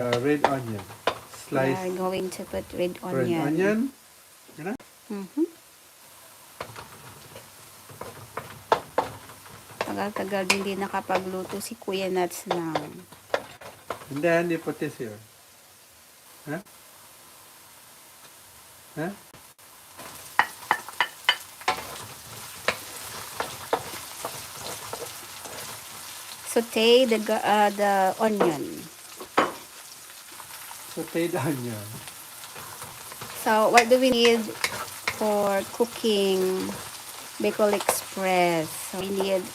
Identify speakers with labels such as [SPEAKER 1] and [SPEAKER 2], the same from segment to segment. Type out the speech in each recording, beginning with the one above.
[SPEAKER 1] red onion. Slice.
[SPEAKER 2] We are going to put red onion.
[SPEAKER 1] Red onion. You know?
[SPEAKER 2] Tagal-tagal din hindi nakapagluto si Kuya Nats lang.
[SPEAKER 1] And then you put this here. Huh? Huh?
[SPEAKER 2] Saute the onion.
[SPEAKER 1] Saute the onion.
[SPEAKER 2] So, what do we need for cooking Bicol Express? So, we need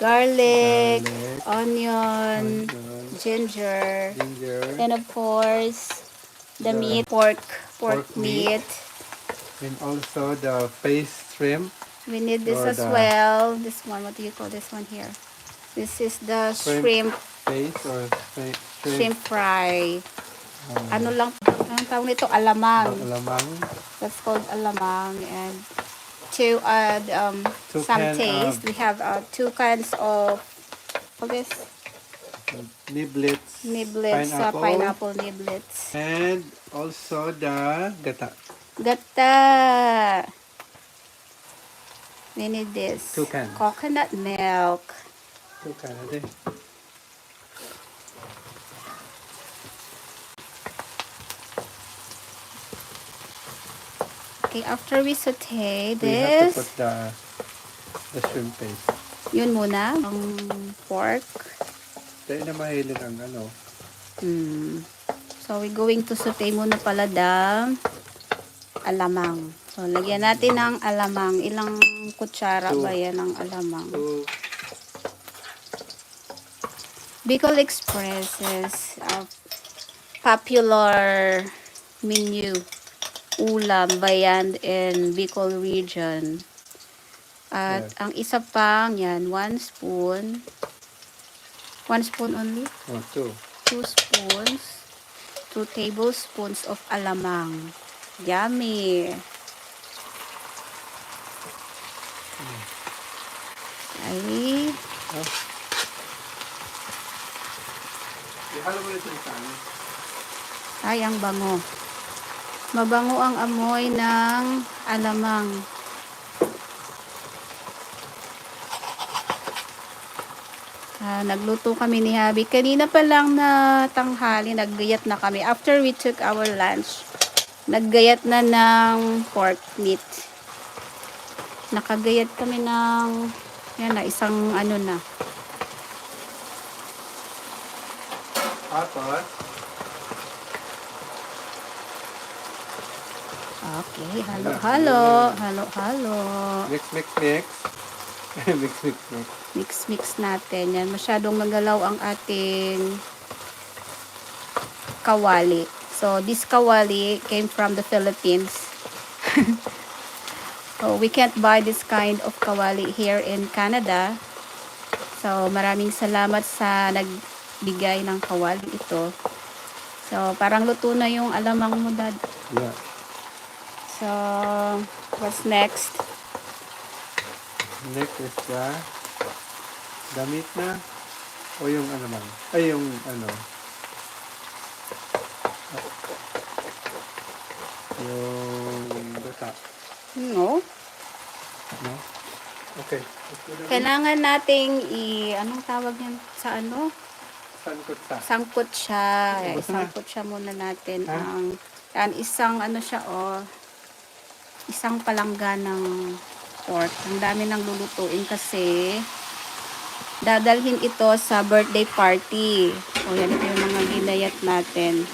[SPEAKER 2] garlic, onion, ginger, and of course, the meat, pork meat.
[SPEAKER 1] And also the face shrimp.
[SPEAKER 2] We need this as well. This one, what do you call this one here? This is the shrimp
[SPEAKER 1] face or
[SPEAKER 2] shrimp fry. Ano lang, anong tawag nito? Alamang.
[SPEAKER 1] Alamang.
[SPEAKER 2] That's called alamang. And to add some taste, we have 2 cans of this
[SPEAKER 1] niblets,
[SPEAKER 2] pineapple niblets.
[SPEAKER 1] And also the gata.
[SPEAKER 2] We need this.
[SPEAKER 1] 2 cans.
[SPEAKER 2] Coconut milk.
[SPEAKER 1] 2 cans.
[SPEAKER 2] Okay, after we saute this,
[SPEAKER 1] we have to put the shrimp paste.
[SPEAKER 2] Yun muna, ang pork.
[SPEAKER 1] Dahil na mahilig ang ano.
[SPEAKER 2] So, we're going to saute muna pala the alamang. So, lagyan natin ng alamang. Ilang kutsara ba yan ng alamang? Bicol Express is a popular menu. Ulam, bayan, in Bicol region. At ang isa pang, yan, 1 spoon. 1 spoon only?
[SPEAKER 1] 2
[SPEAKER 2] spoons. 2 tablespoons of alamang. Yummy! Ay. Ay, ang bango. Mabango ang amoy ng alamang. Nagluto kami ni Habi. Kanina pa lang na tanghali, naggayat na kami. After we took our lunch, naggayat na ng pork meat. Nakagayat kami ng yan na, isang ano na.
[SPEAKER 1] Tapos?
[SPEAKER 2] Okay, halo. Mix natin. Yan, masyadong magalaw ang ating kawali. So, this kawali came from the Philippines. So, we can't buy this kind of kawali here in Canada. So, maraming salamat sa nagbigay ng kawali ito. So, parang luto na yung alamang mo, Dad.
[SPEAKER 1] Yeah.
[SPEAKER 2] So, what's next?
[SPEAKER 1] Next is the meat na o yung ano man. Ay, yung ano. Yung gata.
[SPEAKER 2] No?
[SPEAKER 1] No? Okay.
[SPEAKER 2] Kailangan nating anong tawag yan sa ano? Sangkot siya. Sangkot siya muna natin. Isang ano siya isang palangga ng pork. Ang dami nang lulutuin kasi dadalhin ito sa birthday party. O yan, ito yung mga ginayat natin.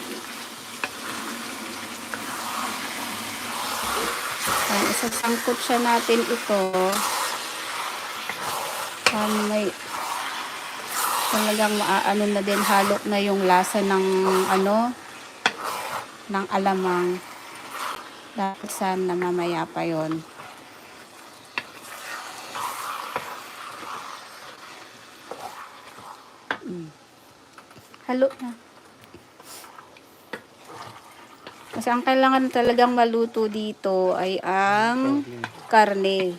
[SPEAKER 2] Isasangkot siya natin ito. May talagang maaano na din, halo na yung lasa ng ng alamang. Dapat sana mamaya pa yon. Halo na. Kasi ang kailangan talagang maluto dito ay ang karne.